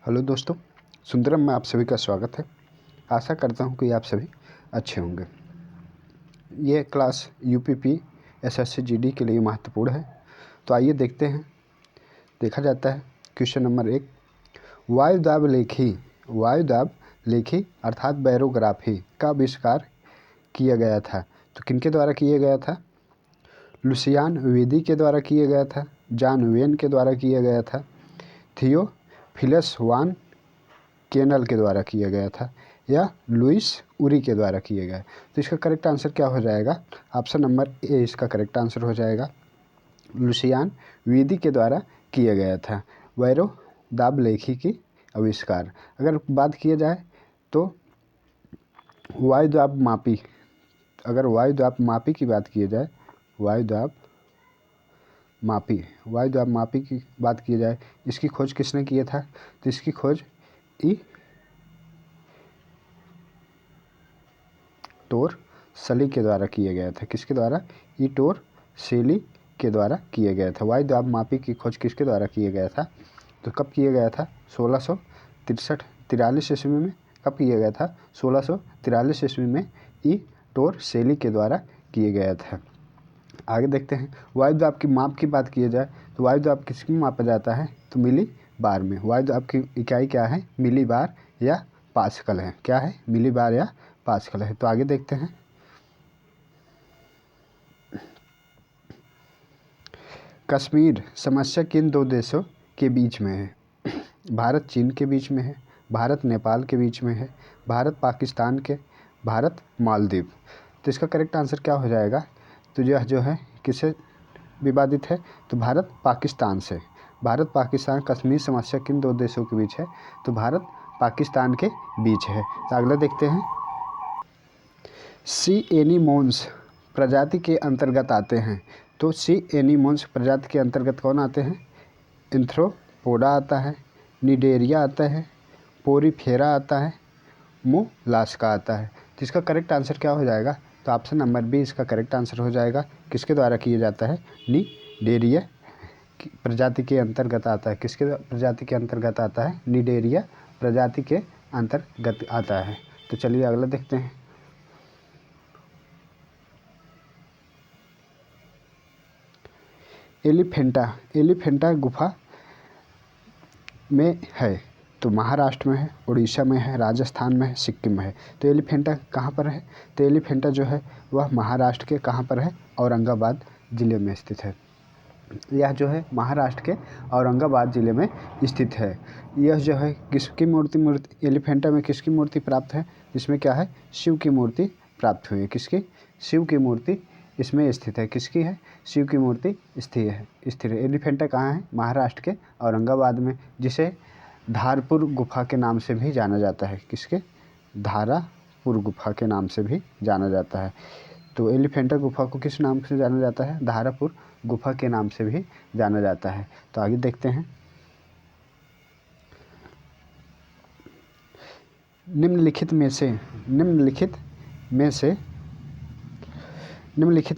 Hello दोस्तों, सुंदरम में आप सभी का स्वागत है। आशा करता हूं कि आप सभी अच्छे होंगे। ये क्लास यूपीपी एसएससी जीडी के लिए महत्वपूर्ण है। तो आइए देखते हैं। देखा जाता है क्वेश्चन नंबर 1, वायुदाब लेखी अर्थात बैरोग्राफी का आविष्कार किया गया था। तो किनके द्वारा किया गया था? लुसियान वेदी के द्वारा किया गया था, जॉन वेन के द्वारा किया गया था, थियोफिलस वान केनल के द्वारा किया गया था, या लुइस उरी के द्वारा किया गया। तो इसका करेक्ट आंसर क्या हो जाएगा? ऑप्शन नंबर ए इसका करेक्ट आंसर हो जाएगा। लुसियान वेदी के द्वारा किया गया था बैरोदाब लेखी की आविष्कार। अगर बात किया जाए तो वायुदाब मापी, अगर वायुदाब मापी की बात की जाए, वायुदाब मापी की बात की जाए, इसकी खोज किसने किया था? तो इसकी खोज टोरसेली के द्वारा किया गया था। किसके द्वारा? टोरसेली के द्वारा किया गया था। वायुदाब मापी की खोज किसके द्वारा किया गया था? तो कब किया गया था? 1643 ईस्वी में। कब किया गया था? 1643 ईस्वी में टोरसेली के द्वारा किया गया था। आगे देखते हैं। वायुदाब की माप की बात की जाए तो वायुदाब किसमें मापा जाता है? तो मिली बार में। वायुदाब की इकाई क्या है? मिली बार या पास्कल है। क्या है? मिली बार या पास्कल है। तो आगे देखते हैं। कश्मीर समस्या किन दो देशों के बीच में है? भारत चीन के बीच में है, भारत नेपाल के बीच में है, भारत पाकिस्तान के, भारत मालदीव। तो इसका करेक्ट आंसर क्या हो जाएगा? तो यह जो है किससे विवादित है? तो भारत पाकिस्तान से। भारत पाकिस्तान कश्मीर समस्या किन दो देशों के बीच है? तो भारत पाकिस्तान के बीच है। तो अगला देखते हैं। सी एनीमोन्स प्रजाति के अंतर्गत आते हैं। तो सी एनीमोन्स प्रजाति के अंतर्गत कौन आते हैं? एंथ्रोपोडा आता है, निडेरिया आता है, पोरीफेरा आता है, मोलास्का आता है। तो इसका करेक्ट आंसर क्या हो जाएगा? तो ऑप्शन नंबर बी इसका करेक्ट आंसर हो जाएगा। किसके द्वारा किया जाता है? निडेरिया प्रजाति के अंतर्गत आता है। किसके प्रजाति के अंतर्गत आता है? निडेरिया प्रजाति के अंतर्गत आता है। तो चलिए अगला देखते हैं। एलिफेंटा गुफा में है। तो महाराष्ट्र में है, उड़ीसा में है, राजस्थान में है, सिक्किम में है। तो एलिफेंटा कहाँ पर है? तो एलिफेंटा जो है वह महाराष्ट्र के कहाँ पर है? औरंगाबाद ज़िले में स्थित है। यह जो है महाराष्ट्र के औरंगाबाद ज़िले में स्थित है। यह जो है किसकी मूर्ति एलिफेंटा में किसकी मूर्ति प्राप्त है? इसमें क्या है? शिव की मूर्ति प्राप्त हुई है। किसकी? शिव की मूर्ति इसमें स्थित है। किसकी है? शिव की मूर्ति स्थिर है। एलिफेंटा कहाँ है? महाराष्ट्र के औरंगाबाद में, जिसे धारपुर गुफा के नाम से भी जाना जाता है। किसके? धारापुर गुफा के नाम से भी जाना जाता है। तो एलिफेंटा गुफा को किस नाम से जाना जाता है? धारापुर गुफा के नाम से भी जाना जाता है। तो आगे देखते हैं। निम्नलिखित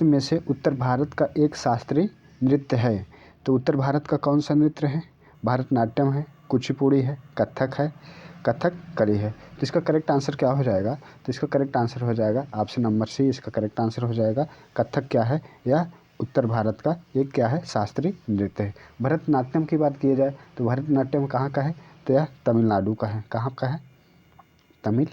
में से उत्तर भारत का एक शास्त्रीय नृत्य है। तो उत्तर भारत का कौन सा नृत्य है? भरतनाट्यम है, कुचिपुड़ी है, कथकली है। तो इसका करेक्ट आंसर क्या हो जाएगा? तो इसका करेक्ट आंसर हो जाएगा ऑप्शन नंबर सी इसका करेक्ट आंसर हो जाएगा। कथक क्या है? यह उत्तर भारत का एक क्या है? शास्त्रीय नृत्य है। भरतनाट्यम की बात की जाए तो भरतनाट्यम कहाँ का है? तो यह तमिलनाडु का है। कहाँ का है? तमिलनाडु।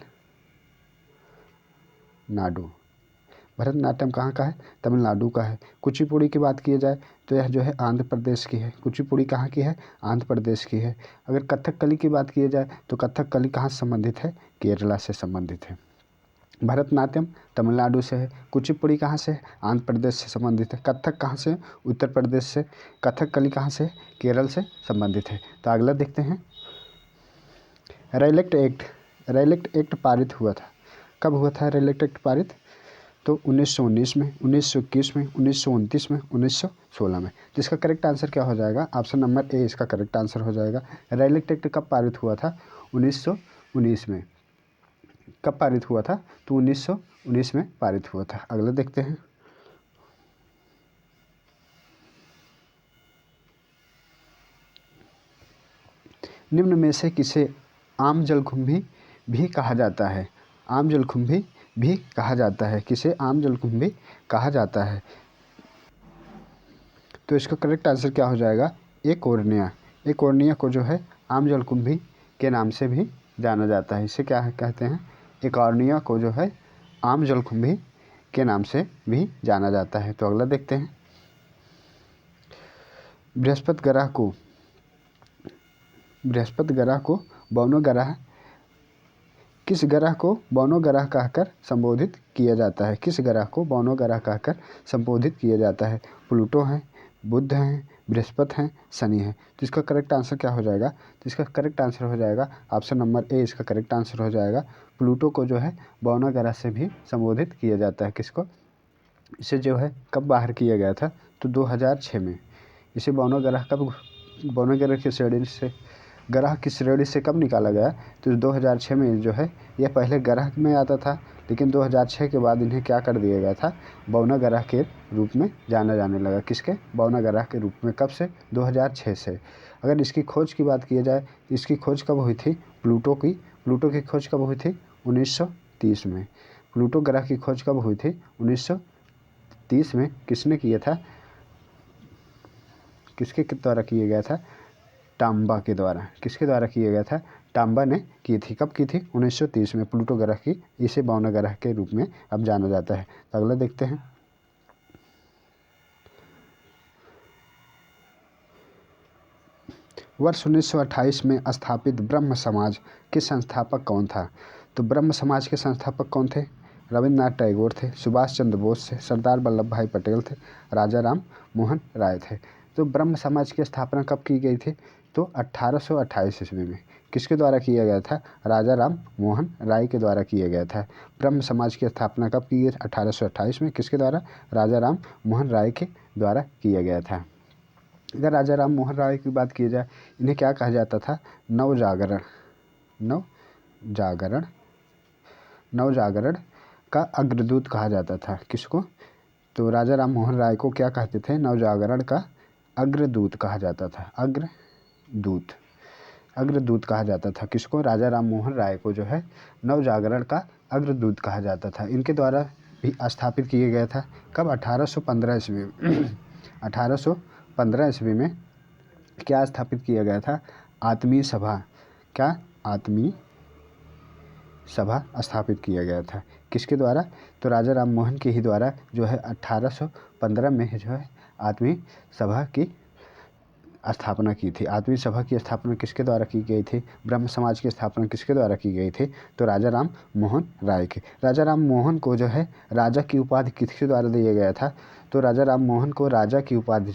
भरतनाट्यम कहाँ का है? तमिलनाडु का है। कुचिपुड़ी की बात की जाए तो यह जो है आंध्र प्रदेश की है। कुचिपुड़ी कहाँ की है? आंध्र प्रदेश की है। अगर कथकली की बात की जाए तो कथकली कहाँ से संबंधित है? केरला से संबंधित है। भरतनाट्यम तमिलनाडु से है। कुचिपुड़ी कहाँ से है? आंध्र प्रदेश से संबंधित है। कथक कहाँ से? उत्तर प्रदेश से। कथकली कहाँ से? केरल से संबंधित है। तो अगला देखते हैं। रैलेक्ट एक्ट पारित हुआ था। कब हुआ था रैलेक्ट एक्ट पारित? तो 1919 में, 1921 में, 1929 में, 1916 में। तो इसका करेक्ट आंसर क्या हो जाएगा? ऑप्शन नंबर ए इसका करेक्ट आंसर हो जाएगा। रैलेक्ट एक्ट कब पारित हुआ था? 1919 में। कब पारित हुआ था? तो 1919 में पारित हुआ था। अगला देखते हैं। निम्न में से किसे आम जलकुंभी भी कहा जाता है? आम जलकुंभी भी कहा जाता है, किसे आम जलकुंभी कहा जाता है? तो इसका करेक्ट आंसर क्या हो जाएगा? एकोर्निया। एकोर्निया को जो है आम जलकुंभी के नाम से भी जाना जाता है। इसे क्या कहते हैं? एकोर्निया को जो है आम जलकुंभी के नाम से भी जाना जाता है। तो अगला देखते हैं। बृहस्पति ग्रह को बौनो ग्रह किस ग्रह को बौनो ग्रह कहकर संबोधित किया जाता है? किस ग्रह को बौनो ग्रह कहकर संबोधित किया जाता है? प्लूटो है, बुध हैं, बृहस्पति हैं, शनि है। तो इसका करेक्ट आंसर क्या हो जाएगा? तो इसका करेक्ट आंसर हो जाएगा ऑप्शन नंबर ए, इसका करेक्ट आंसर हो जाएगा। प्लूटो को जो है बौनो ग्रह से भी संबोधित किया जाता है। किसको? इसे जो है कब बाहर किया गया था? तो 2006 में। इसे बौनो ग्रह की श्रेणी से कब निकाला गया? तो 2006 में जो है यह पहले ग्रह में आता था, लेकिन 2006 के बाद इन्हें क्या कर दिया गया था? बौना ग्रह के रूप में जाना जाने लगा। किसके? बौना ग्रह के रूप में। कब से? 2006 से। अगर इसकी खोज की बात की जाए, इसकी खोज कब हुई थी? प्लूटो की खोज कब हुई थी? 1930 में। प्लूटो ग्रह की खोज कब हुई थी? 1930 में। किसने किया था? किसके द्वारा किया गया था? टाम्बा के द्वारा। किसके द्वारा किया गया था? टाम्बा ने की थी। कब की थी? 1930 में। प्लूटो ग्रह की इसे बौना ग्रह के रूप में अब जाना जाता है। तो अगला देखते हैं। वर्ष 1928 में स्थापित ब्रह्म समाज के संस्थापक कौन था? तो ब्रह्म समाज के संस्थापक कौन थे? रविन्द्रनाथ टैगोर थे, सुभाष चंद्र बोस थे, सरदार वल्लभ भाई पटेल थे, राजा राम मोहन राय थे। तो ब्रह्म समाज की स्थापना कब की गई थी? तो 1828 ईस्वी में। किसके द्वारा किया गया था? राजा राम मोहन राय के द्वारा किया गया था। ब्रह्म समाज की स्थापना कब की गई? 1828 में। किसके द्वारा? राजा राम मोहन राय के द्वारा किया गया था। अगर राजा राम मोहन राय की बात की जाए, इन्हें क्या कहा जाता था? नवजागरण का अग्रदूत कहा जाता था। किसको? तो राजा राम मोहन राय को क्या कहते थे? नवजागरण का अग्रदूत कहा जाता था। अग्रदूत कहा जाता था। किसको? राजा राम मोहन राय को जो है नवजागरण का अग्रदूत कहा जाता था। इनके द्वारा भी स्थापित किया गया था। कब? 1815 ईस्वी में। 1815 ईस्वी में क्या स्थापित किया गया था? आत्मीय सभा। क्या? आत्मीय सभा स्थापित किया गया था। किसके द्वारा? तो राजा राम मोहन के ही द्वारा जो है 1815 में जो है आत्मीय सभा की स्थापना की थी। आत्मीय सभा की स्थापना किसके द्वारा की गई थी? ब्रह्म समाज की स्थापना किसके द्वारा की गई थी? तो राजा राम मोहन राय के। राजा राम मोहन को जो है राजा की उपाधि किसके द्वारा दिया गया था? तो राजा राम मोहन को राजा की उपाधि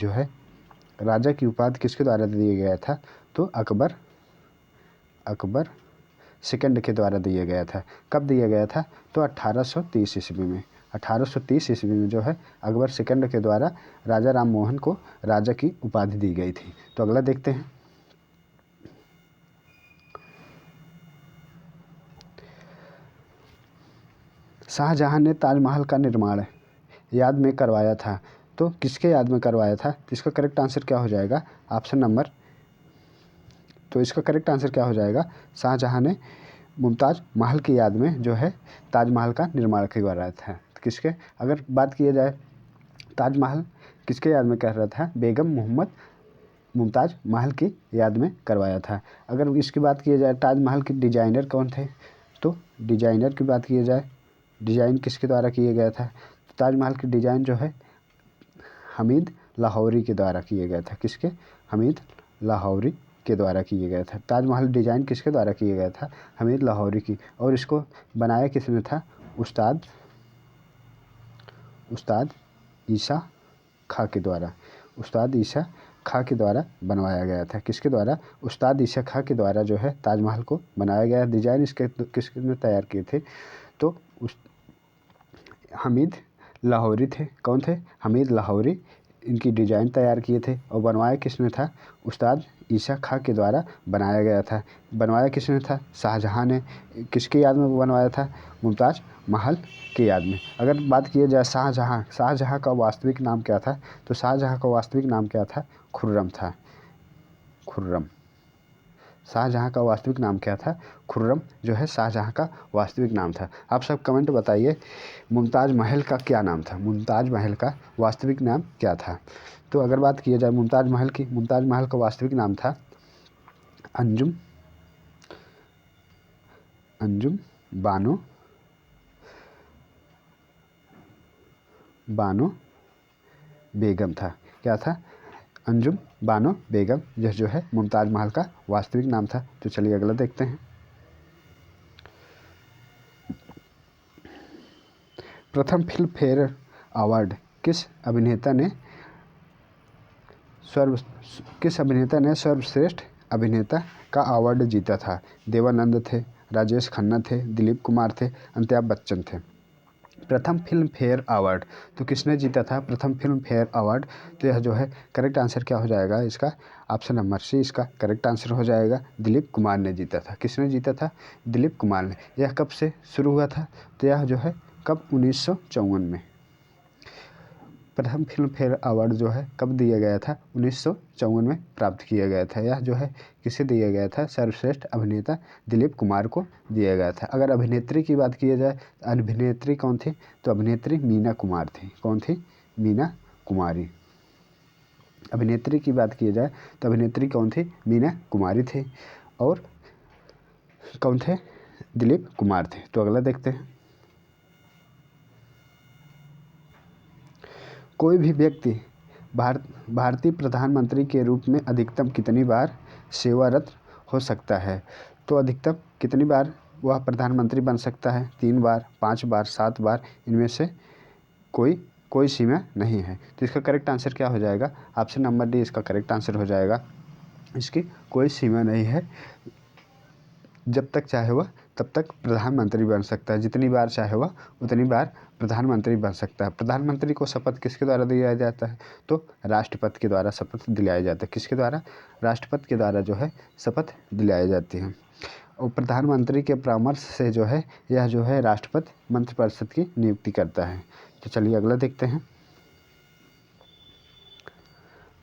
किसके द्वारा दिया गया था? तो अकबर सेकंड के द्वारा दिया गया था। कब दिया गया था? तो 1830 ईस्वी में। 1830 ईस्वी में जो है अकबर सेकंड के द्वारा राजा राम मोहन को राजा की उपाधि दी गई थी। तो अगला देखते हैं। शाहजहां ने ताजमहल का निर्माण याद में करवाया था। तो किसके याद में करवाया था? इसका करेक्ट आंसर क्या हो जाएगा? ऑप्शन नंबर, तो इसका करेक्ट आंसर क्या हो जाएगा? शाहजहां ने मुमताज़ महल की याद में जो है ताजमहल का निर्माण करवाया था। तो किसके? अगर बात की जाए ताजमहल किसके याद में कर रहा था? बेगम मोहम्मद मुमताज़ महल की याद में करवाया था। अगर इसकी बात की जाए ताजमहल के डिजाइनर कौन थे? तो डिजाइनर की बात की जाए, डिजाइन किसके द्वारा किया गया था? तो ताजमहल की डिजाइन जो है हमीद लाहौरी के द्वारा किया गया था। किसके? हमीद लाहौरी के द्वारा किया गया था। ताजमहल डिजाइन किसके द्वारा किया गया था? हमीद लाहौरी की। और इसको बनाया किसने था? उस्ताद ईसा खां के द्वारा। उस्ताद ईसा खां के द्वारा बनवाया गया था। किसके द्वारा? उस्ताद ईसा खां के द्वारा जो है ताजमहल को बनाया गया। डिजाइन इसके किसने तैयार किए थे? तो हमीद लाहौरी थे। कौन थे? हमीद लाहौरी इनकी डिज़ाइन तैयार किए थे। और बनवाया किसने था? उस्ताद ईसा खां के द्वारा बनाया गया था। बनवाया किसने था? शाहजहां ने। किसकी याद में बनवाया था? मुमताज़ महल की याद में। अगर बात की जाए शाहजहां का वास्तविक नाम क्या था? तो शाहजहां का वास्तविक नाम क्या था? खुर्रम था। खुर्रम। शाहजहाँ का वास्तविक नाम क्या था? खुर्रम जो है शाहजहाँ का वास्तविक नाम था। आप सब कमेंट बताइए, मुमताज़ महल का क्या नाम था? मुमताज़ महल का वास्तविक नाम क्या था? तो अगर बात की जाए मुमताज़ महल की, मुमताज़ महल का वास्तविक नाम था अंजुम बानो बेगम था। क्या था? अंजुम बानो बेगम, यह जो है मुमताज़ महल का वास्तविक नाम था। तो चलिए अगला देखते हैं। प्रथम फिल्म फेयर अवार्ड किस अभिनेता ने सर्वश्रेष्ठ अभिनेता का अवार्ड जीता था? देवानंद थे, राजेश खन्ना थे, दिलीप कुमार थे, अमिताभ बच्चन थे। प्रथम फिल्म फेयर अवार्ड तो किसने जीता था? प्रथम फिल्म फेयर अवार्ड। तो यह जो है करेक्ट आंसर क्या हो जाएगा इसका? ऑप्शन नंबर सी इसका करेक्ट आंसर हो जाएगा। दिलीप कुमार ने जीता था। किसने जीता था? दिलीप कुमार ने। यह कब से शुरू हुआ था? तो यह जो है कब? 1954 में। प्रथम फिल्म फेयर अवार्ड जो है कब दिया गया था? 1954 में प्राप्त किया गया था। यह जो है किसे दिया गया था? सर्वश्रेष्ठ अभिनेता दिलीप कुमार को दिया गया था। अगर अभिनेत्री की बात की जाए, अभिनेत्री कौन थी? तो अभिनेत्री मीना कुमार थी। कौन थी? मीना कुमारी। अभिनेत्री की बात की जाए तो अभिनेत्री कौन थी? मीना कुमारी थी। और कौन थे? दिलीप कुमार थे। तो अगला देखते हैं। कोई भी व्यक्ति भारतीय प्रधानमंत्री के रूप में अधिकतम कितनी बार सेवारत हो सकता है? तो अधिकतम कितनी बार वह प्रधानमंत्री बन सकता है? 3 बार, 5 बार, 7 बार, इनमें से कोई सीमा नहीं है। तो इसका करेक्ट आंसर क्या हो जाएगा? ऑप्शन नंबर डी इसका करेक्ट आंसर हो जाएगा। इसकी कोई सीमा नहीं है, जब तक चाहे वह तब तक प्रधानमंत्री बन सकता है। जितनी बार चाहे वह उतनी बार प्रधानमंत्री बन सकता है। प्रधानमंत्री को शपथ किसके द्वारा दिलाया जाता है? तो राष्ट्रपति के द्वारा शपथ दिलाया जाता है। किसके द्वारा? राष्ट्रपति के द्वारा जो है शपथ दिलाई जाती है। और प्रधानमंत्री के परामर्श से जो है यह जो है राष्ट्रपति मंत्रिपरिषद की नियुक्ति करता है। तो चलिए अगला देखते हैं।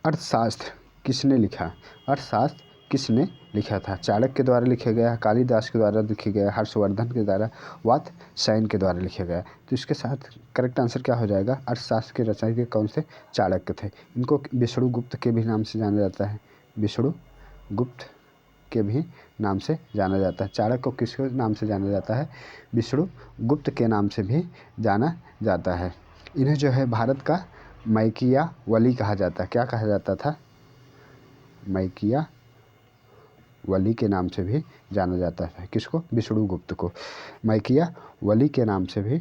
अर्थशास्त्र किसने लिखा? अर्थशास्त्र किसने लिखा था? चाणक्य के द्वारा लिखा गया, कालिदास के द्वारा लिखा गया, हर्षवर्धन के द्वारा, वात्स्यायन के द्वारा लिखा गया। तो इसके साथ करेक्ट आंसर क्या हो जाएगा? अर्थशास्त्र के रचयिता कौन से? चाणक्य थे। इनको विष्णुगुप्त के भी नाम से जाना जाता है। विष्णुगुप्त के भी नाम से जाना जाता है। चाणक्य को किसके नाम से जाना जाता है? विष्णुगुप्त के नाम से भी जाना जाता है। इन्हें जो है भारत का मैकियावली कहा जाता है। क्या कहा जाता था? मैकियावली के नाम से भी जाना जाता है। किसको? विष्णुगुप्त को। मैकियावली के नाम से भी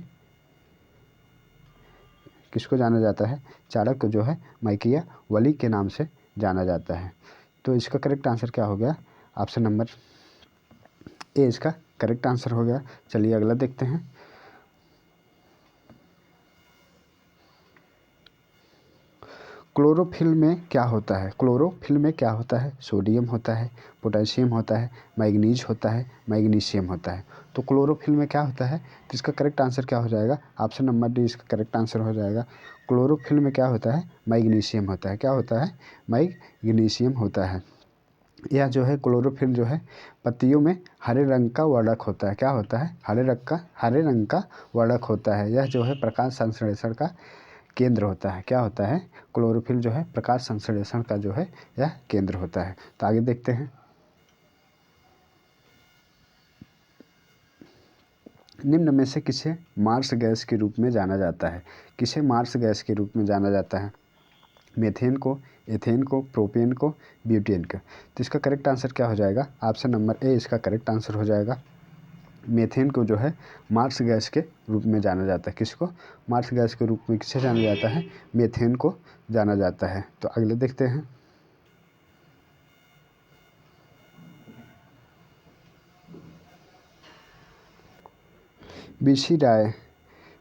किसको जाना जाता है? चाणक्य जो है मैकियावली के नाम से जाना जाता है। तो इसका करेक्ट आंसर क्या हो गया? ऑप्शन नंबर ए इसका करेक्ट आंसर हो गया। चलिए अगला देखते हैं। क्लोरोफिल में क्या होता है? क्लोरोफिल में क्या होता है? सोडियम होता है, पोटेशियम होता है, मैग्नीज होता है, मैग्नीशियम होता है। तो क्लोरोफिल में क्या होता है? तो इसका करेक्ट आंसर क्या हो जाएगा? ऑप्शन नंबर डी इसका करेक्ट आंसर हो जाएगा। क्लोरोफिल में क्या होता है? मैग्नीशियम होता है। क्या होता है? मैग्नीशियम होता है। यह जो है क्लोरोफिल जो है पत्तियों में हरे रंग का वर्णक होता है। क्या होता है? हरे रंग का वर्णक होता है। यह जो है प्रकाश संश्लेषण का केंद्र होता है। क्या होता है? क्लोरोफिल जो है प्रकाश संश्लेषण का जो है यह केंद्र होता है। तो आगे देखते हैं। निम्न में से किसे मार्स गैस के रूप में जाना जाता है? किसे मार्स गैस के रूप में जाना जाता है? मेथेन को, एथेन को, प्रोपेन को, ब्यूटेन को। तो इसका करेक्ट आंसर क्या हो जाएगा? ऑप्शन नंबर ए इसका करेक्ट आंसर हो जाएगा। मेथेन को जो है मार्स गैस के रूप में जाना जाता है। किसको? मार्स गैस के रूप में किसे जाना जाता है? मेथेन को जाना जाता है। तो अगले देखते हैं।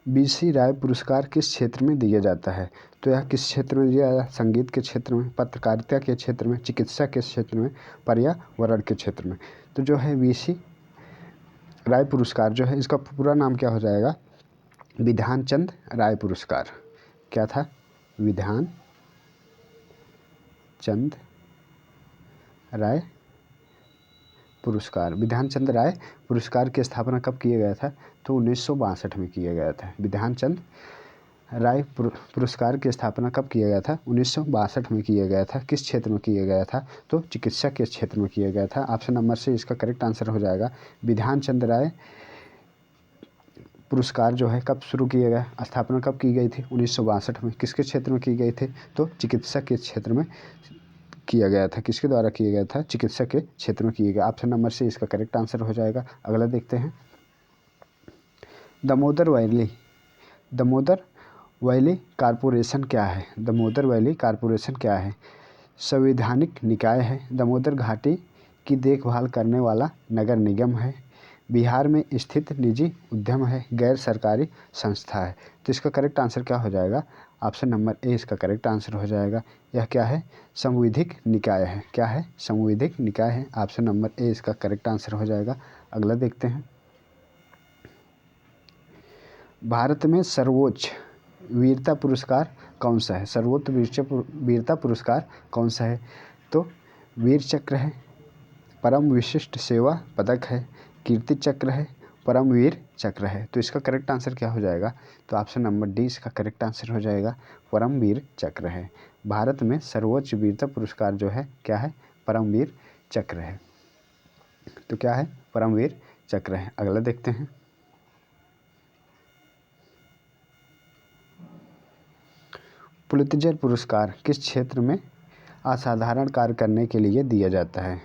बीसी राय पुरस्कार किस क्षेत्र में दिया जाता है? तो यह किस क्षेत्र में दिया जाता है? संगीत के क्षेत्र में, पत्रकारिता के क्षेत्र में, चिकित्सा के क्षेत्र में, पर्यावरण के क्षेत्र में। तो जो है बीसी राय पुरस्कार जो है इसका पूरा नाम क्या हो जाएगा? विधान चंद राय पुरस्कार। क्या था? विधान चंद राय पुरस्कार, विधान चंद्र राय पुरस्कार की स्थापना कब किया गया था? तो 1962 में किया गया था। विधान चंद्र राय पुरस्कार की स्थापना कब किया गया था? 1962 में किया गया था। किस क्षेत्र में किया गया था? तो चिकित्सा के क्षेत्र में किया गया था। ऑप्शन नंबर से इसका करेक्ट आंसर हो जाएगा। विधान चंद्र राय पुरस्कार जो है कब शुरू किया गया, स्थापना कब की गई थी? 1962 में। किसके क्षेत्र में की गई थी? तो चिकित्सा के क्षेत्र में किया गया था। किसके द्वारा किया गया था? चिकित्सा के क्षेत्र में किया गया। ऑप्शन नंबर से इसका करेक्ट आंसर हो जाएगा। अगला देखते हैं, दामोदर वैली कॉरपोरेशन क्या है? दामोदर वैली कॉरपोरेशन क्या है? संवैधानिक निकाय है, दामोदर घाटी की देखभाल करने वाला नगर निगम है, बिहार में स्थित निजी उद्यम है, गैर सरकारी संस्था है। तो इसका करेक्ट आंसर क्या हो जाएगा? ऑप्शन नंबर ए इसका करेक्ट आंसर हो जाएगा। यह क्या है? संवैधानिक निकाय है। क्या है? संवैधानिक निकाय है। ऑप्शन नंबर ए इसका करेक्ट आंसर हो जाएगा। अगला देखते हैं, भारत में सर्वोच्च वीरता पुरस्कार कौन सा है? सर्वोच्च वीरता पुरस्कार कौन सा है? तो वीर चक्र है, परम विशिष्ट सेवा पदक है, कीर्ति चक्र है, परमवीर चक्र है। तो इसका करेक्ट आंसर क्या हो जाएगा? तो ऑप्शन नंबर डी इसका करेक्ट आंसर हो जाएगा। परमवीर चक्र है। भारत में सर्वोच्च वीरता पुरस्कार जो है क्या है? परमवीर चक्र है। तो क्या है? परमवीर चक्र है। अगला देखते हैं, पुलित्जर पुरस्कार किस क्षेत्र में असाधारण कार्य करने के लिए दिया जाता है?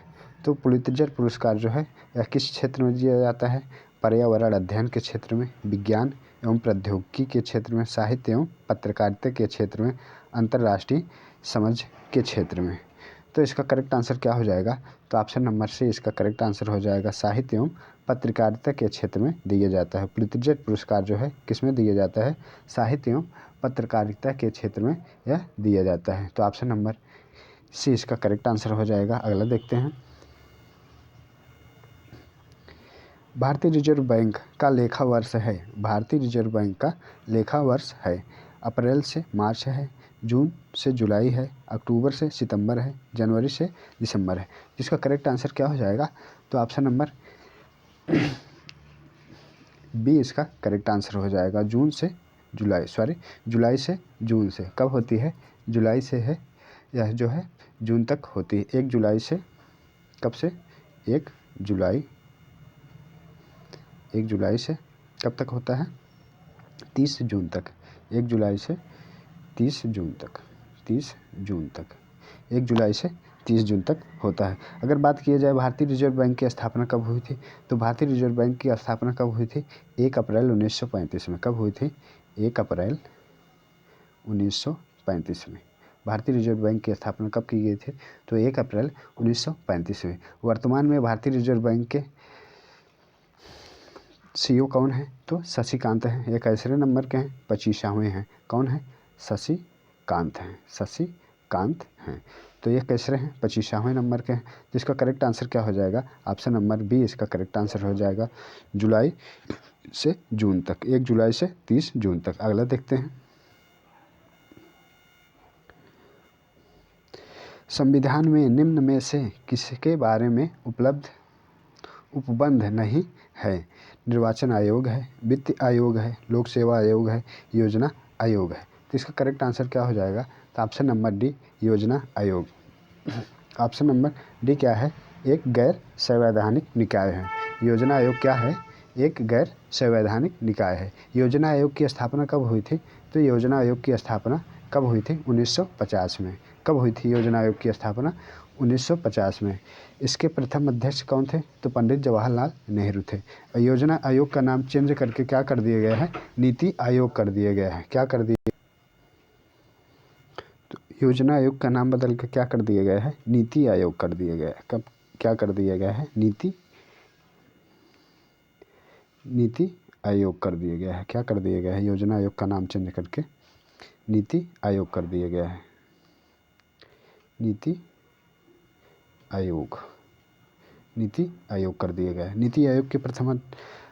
तो पुलित्जर पुरस्कार जो है यह किस क्षेत्र में दिया जाता है? पर्यावरण अध्ययन के क्षेत्र में, विज्ञान एवं प्रौद्योगिकी के क्षेत्र में, साहित्य एवं पत्रकारिता के क्षेत्र में, अंतर्राष्ट्रीय समझ के क्षेत्र में। तो इसका करेक्ट आंसर क्या हो जाएगा? तो ऑप्शन नंबर से इसका करेक्ट आंसर हो जाएगा। साहित्य एवं पत्रकारिता के क्षेत्र में दिया जाता है। पुलित्जर पुरस्कार जो है किस में दिया जाता है? साहित्य एवं पत्रकारिता के क्षेत्र में यह दिया जाता है। तो ऑप्शन नंबर सी इसका करेक्ट आंसर हो जाएगा। अगला देखते हैं, भारतीय रिजर्व बैंक का लेखा वर्ष है। भारतीय रिजर्व बैंक का लेखा वर्ष है। अप्रैल से मार्च है, जून से जुलाई है, अक्टूबर से सितंबर है, जनवरी से दिसंबर है। जिसका करेक्ट आंसर क्या हो जाएगा? तो ऑप्शन नंबर बी इसका करेक्ट आंसर हो जाएगा। जुलाई से जून से कब होती है? जुलाई से है, यह जो है जून तक होती है। 1 जुलाई से कब से? 1 जुलाई से कब तक होता है? 30 जून तक। 1 जुलाई से 30 जून तक। 1 जुलाई से 30 जून तक होता है। अगर बात की जाए भारतीय रिजर्व बैंक की स्थापना कब हुई थी, तो भारतीय रिजर्व बैंक की स्थापना कब हुई थी? 1 अप्रैल 1935 में। कब हुई थी? 1 अप्रैल 1935 में। भारतीय रिजर्व बैंक की स्थापना कब की गई थी? तो 1 अप्रैल 1935 में। वर्तमान में भारतीय रिजर्व बैंक के सीईओ कौन है? तो शशिकांत हैं। ये कैसरे नंबर के हैं? 25वें हैं। कौन है? शशिकांत हैं। तो ये कैसरे हैं? 25वें नंबर के हैं। जिसका करेक्ट आंसर क्या हो जाएगा? ऑप्शन नंबर बी इसका करेक्ट आंसर हो जाएगा। जुलाई से जून तक। 1 जुलाई से 30 जून तक। अगला देखते हैं, संविधान में निम्न में से किसके बारे में उपबंध नहीं है? निर्वाचन आयोग है, वित्त आयोग है, लोक सेवा आयोग है, योजना आयोग है। तो इसका करेक्ट आंसर क्या हो जाएगा? तो ऑप्शन नंबर डी योजना आयोग। ऑप्शन नंबर डी क्या है? एक गैर संवैधानिक निकाय है। योजना आयोग क्या है? एक गैर संवैधानिक निकाय है। योजना आयोग की स्थापना कब हुई थी? तो योजना आयोग की स्थापना कब हुई थी? 1950 में। कब हुई थी योजना आयोग की स्थापना? 1950 में। इसके प्रथम अध्यक्ष कौन थे? तो पंडित जवाहरलाल नेहरू थे। योजना आयोग का नाम चेंज करके क्या कर दिया गया है? नीति आयोग कर दिया गया है। क्या कर दिया? तो योजना आयोग का नाम बदल के क्या कर दिया गया है? नीति आयोग कर दिया गया है। कब क्या कर दिया गया है? नीति आयोग कर दिया गया है। क्या कर दिया गया है? योजना आयोग का नाम चेंज करके नीति आयोग कर दिया गया है। नीति आयोग कर दिया गया है। नीति आयोग के प्रथम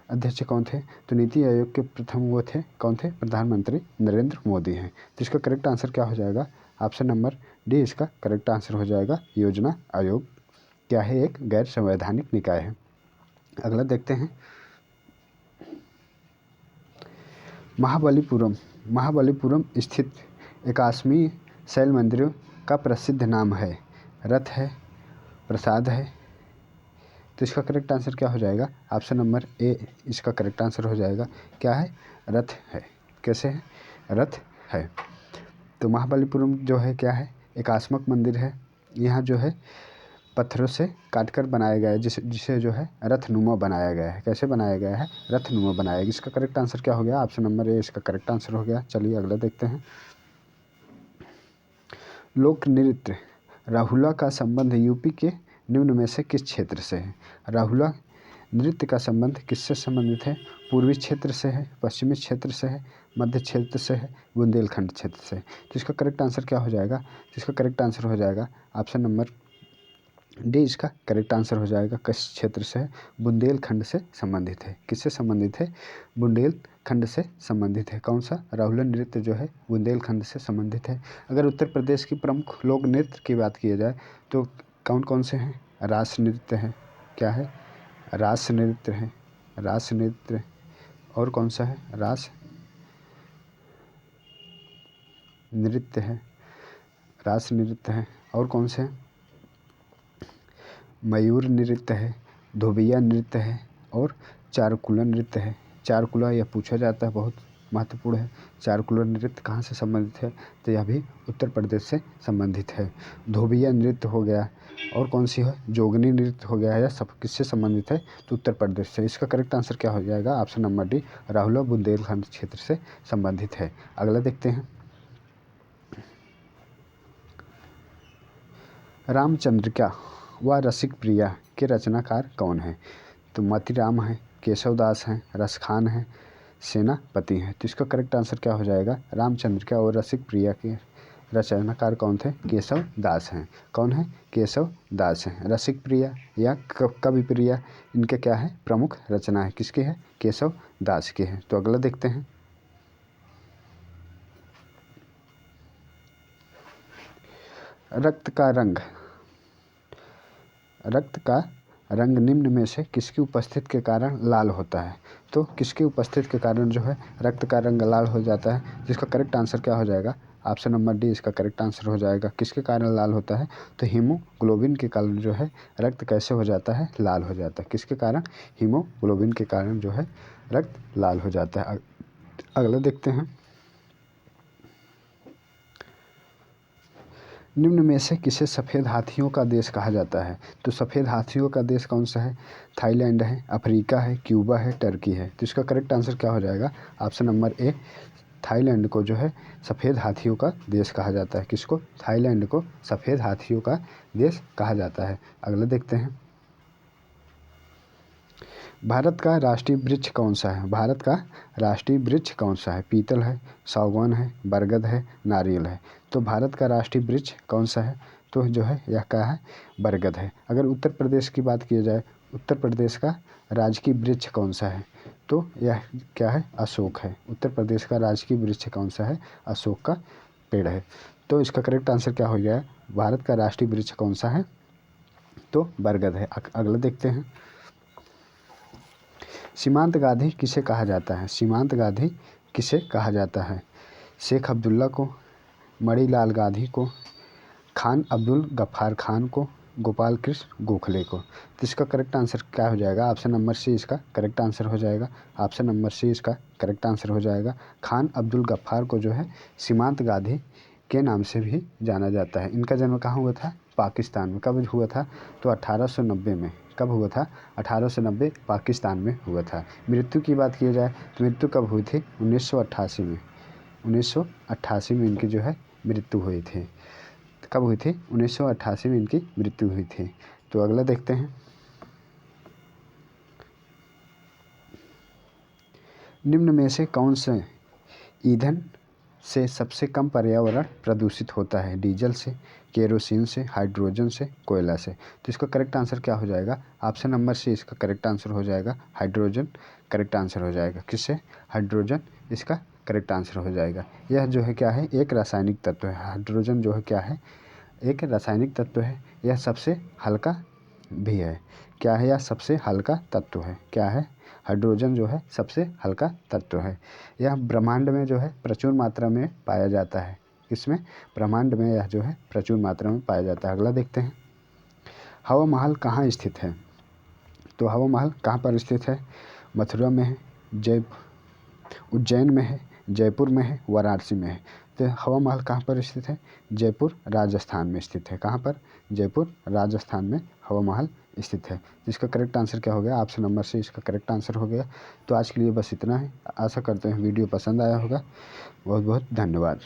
अध्यक्ष कौन थे? तो नीति आयोग के प्रथम वो थे, कौन थे? प्रधानमंत्री नरेंद्र मोदी हैं। तो इसका करेक्ट आंसर क्या हो जाएगा? ऑप्शन नंबर डी इसका करेक्ट आंसर हो जाएगा। योजना आयोग क्या है? एक गैर संवैधानिक निकाय है। अगला देखते हैं, महाबलीपुरम स्थित एकाश्मी शैल मंदिरों का प्रसिद्ध नाम है? रथ है, प्रसाद है। तो इसका करेक्ट आंसर क्या हो जाएगा? ऑप्शन नंबर ए इसका करेक्ट आंसर हो जाएगा। क्या है? रथ है। कैसे है? रथ है। तो महाबलीपुरम जो है क्या है? एकात्मक मंदिर है। यहाँ जो है पत्थरों से काटकर बनाया गया है, जिसे जो है रथनुमा बनाया गया है। कैसे बनाया गया है? रथनुमा बनाया गया। इसका करेक्ट आंसर क्या हो गया? ऑप्शन नंबर ए इसका करेक्ट आंसर हो गया। चलिए अगला देखते हैं, लोक नृत्य राहुला का संबंध यूपी के निम्न में से किस क्षेत्र से है? राहुला नृत्य का संबंध किससे संबंधित है? पूर्वी क्षेत्र से है, पश्चिमी क्षेत्र से है, मध्य क्षेत्र से है, बुंदेलखंड क्षेत्र से है। तो इसका करेक्ट आंसर क्या हो जाएगा? तो इसका करेक्ट आंसर हो जाएगा ऑप्शन नंबर डी इसका करेक्ट आंसर हो जाएगा। किस क्षेत्र से है? बुंदेलखंड से संबंधित है। किससे संबंधित है? बुंदेलखंड से संबंधित है। कौन सा? राहुला नृत्य जो है बुंदेलखंड से संबंधित है। अगर उत्तर प्रदेश की प्रमुख लोक नृत्य की बात की जाए तो कौन कौन से हैं? रास नृत्य है। क्या है? रास नृत्य है। रास नृत्य। और कौन सा है? रास नृत्य है। रास नृत्य है। और कौन से हैं? मयूर नृत्य है, धोबिया नृत्य है और चारकुला नृत्य है। चारकुला यह पूछा जाता है, बहुत महत्वपूर्ण है। चारकुला नृत्य कहाँ से संबंधित है? तो यह भी उत्तर प्रदेश से संबंधित है। धोबिया नृत्य हो गया और कौन सी है? जोगनी नृत्य हो गया। यह सब किससे संबंधित है? तो उत्तर प्रदेश से। इसका करेक्ट आंसर क्या हो जाएगा? ऑप्शन नंबर डी राहुला बुंदेलखंड क्षेत्र से संबंधित है। अगला देखते हैं, रामचंद्रिका व रसिक प्रिया के रचनाकार कौन है? तो मोतीराम है, केशवदास हैं, रसखान हैं, सेनापति हैं। तो इसका करेक्ट आंसर क्या हो जाएगा? रामचंद्रिका और रसिक प्रिया के रचनाकार कौन थे? केशव दास हैं। कौन है? केशव दास हैं। रसिक प्रिया या कवि प्रिया इनके क्या है? प्रमुख रचना है। किसकी है? केशव दास की है। तो अगला देखते हैं, रक्त का रंग निम्न में से किसकी उपस्थिति के कारण लाल होता है? तो किसकी उपस्थिति के कारण जो है रक्त का रंग लाल हो जाता है? जिसका करेक्ट आंसर क्या हो जाएगा? ऑप्शन नंबर डी इसका करेक्ट आंसर हो जाएगा। किसके कारण लाल होता है? तो हीमोग्लोबिन के कारण जो है रक्त कैसे हो जाता है? लाल हो जाता है। किसके कारण? हीमोग्लोबिन के कारण जो है रक्त लाल हो जाता है। अगला देखते हैं, निम्न में से किसे सफ़ेद हाथियों का देश कहा जाता है? तो सफ़ेद हाथियों का देश कौन सा है? थाईलैंड है, अफ्रीका है, क्यूबा है, टर्की है। तो इसका करेक्ट आंसर क्या हो जाएगा? ऑप्शन नंबर ए थाईलैंड को जो है सफ़ेद हाथियों का देश कहा जाता है। किसको? थाईलैंड को सफ़ेद हाथियों का देश कहा जाता है। अगला देखते हैं, भारत का राष्ट्रीय वृक्ष कौन सा है? भारत का राष्ट्रीय वृक्ष कौन सा है? पीतल है, सागवान है, बरगद है, नारियल है। तो भारत का राष्ट्रीय वृक्ष कौन सा है? तो जो है यह क्या है? बरगद है। अगर उत्तर प्रदेश की बात की जाए, उत्तर प्रदेश का राजकीय वृक्ष कौन सा है? तो यह क्या है? अशोक है। उत्तर प्रदेश का राजकीय वृक्ष कौन सा है? अशोक का पेड़ है। तो इसका करेक्ट आंसर क्या हो गया? भारत का राष्ट्रीय वृक्ष कौन सा है? तो बरगद है। अगला देखते हैं, सीमांत गांधी किसे कहा जाता है? सीमांत गांधी किसे कहा जाता है? शेख अब्दुल्ला को, मणिलाल गांधी को, खान अब्दुल गफ्फार खान को, गोपाल कृष्ण गोखले को। तो इसका करेक्ट आंसर क्या हो जाएगा? ऑप्शन नंबर सी इसका करेक्ट आंसर हो जाएगा। ऑप्शन नंबर सी इसका करेक्ट आंसर हो जाएगा। खान अब्दुल गफ्फार को जो है सीमांत गांधी के नाम से भी जाना जाता है। इनका जन्म कहाँ हुआ था? पाकिस्तान में। कब हुआ था? तो 1890 में। कब हुआ था? 1890 पाकिस्तान में हुआ था। मृत्यु की बात की जाए तो मृत्यु कब हुई थी? 1988 में। 1988 में इनकी जो है मृत्यु हुई थी। कब हुई थी? 1988 में इनकी मृत्यु हुई थी। तो अगला देखते हैं, निम्न में से कौन से ईंधन से सबसे कम पर्यावरण प्रदूषित होता है? डीजल से, केरोसिन से, हाइड्रोजन से, कोयला से। तो इसका करेक्ट आंसर क्या हो जाएगा? ऑप्शन नंबर सी इसका करेक्ट आंसर हो जाएगा। हाइड्रोजन करेक्ट आंसर हो जाएगा। किससे? हाइड्रोजन इसका करेक्ट आंसर हो जाएगा। यह जो है क्या है? एक रासायनिक तत्व है। हाइड्रोजन जो है क्या है? एक रासायनिक तत्व है। यह सबसे हल्का भी है। क्या है? यह सबसे हल्का तत्व है। क्या है? हाइड्रोजन जो है सबसे हल्का तत्व है। यह ब्रह्मांड में जो है प्रचुर मात्रा में पाया जाता है। किसमें? ब्रह्मांड में यह जो है प्रचुर मात्रा में पाया जाता है। अगला देखते हैं, हवा महल कहाँ स्थित है? तो हवा महल कहाँ पर स्थित है? मथुरा में है, उज्जैन में है, जयपुर में है, वाराणसी में है। तो हवा महल कहाँ पर स्थित है? जयपुर राजस्थान में स्थित है। कहाँ पर? जयपुर राजस्थान में हवा महल स्थित है। इसका करेक्ट आंसर क्या हो गया? ऑप्शन नंबर से इसका करेक्ट आंसर हो गया। तो आज के लिए बस इतना है। आशा करते हैं वीडियो पसंद आया होगा। बहुत बहुत धन्यवाद।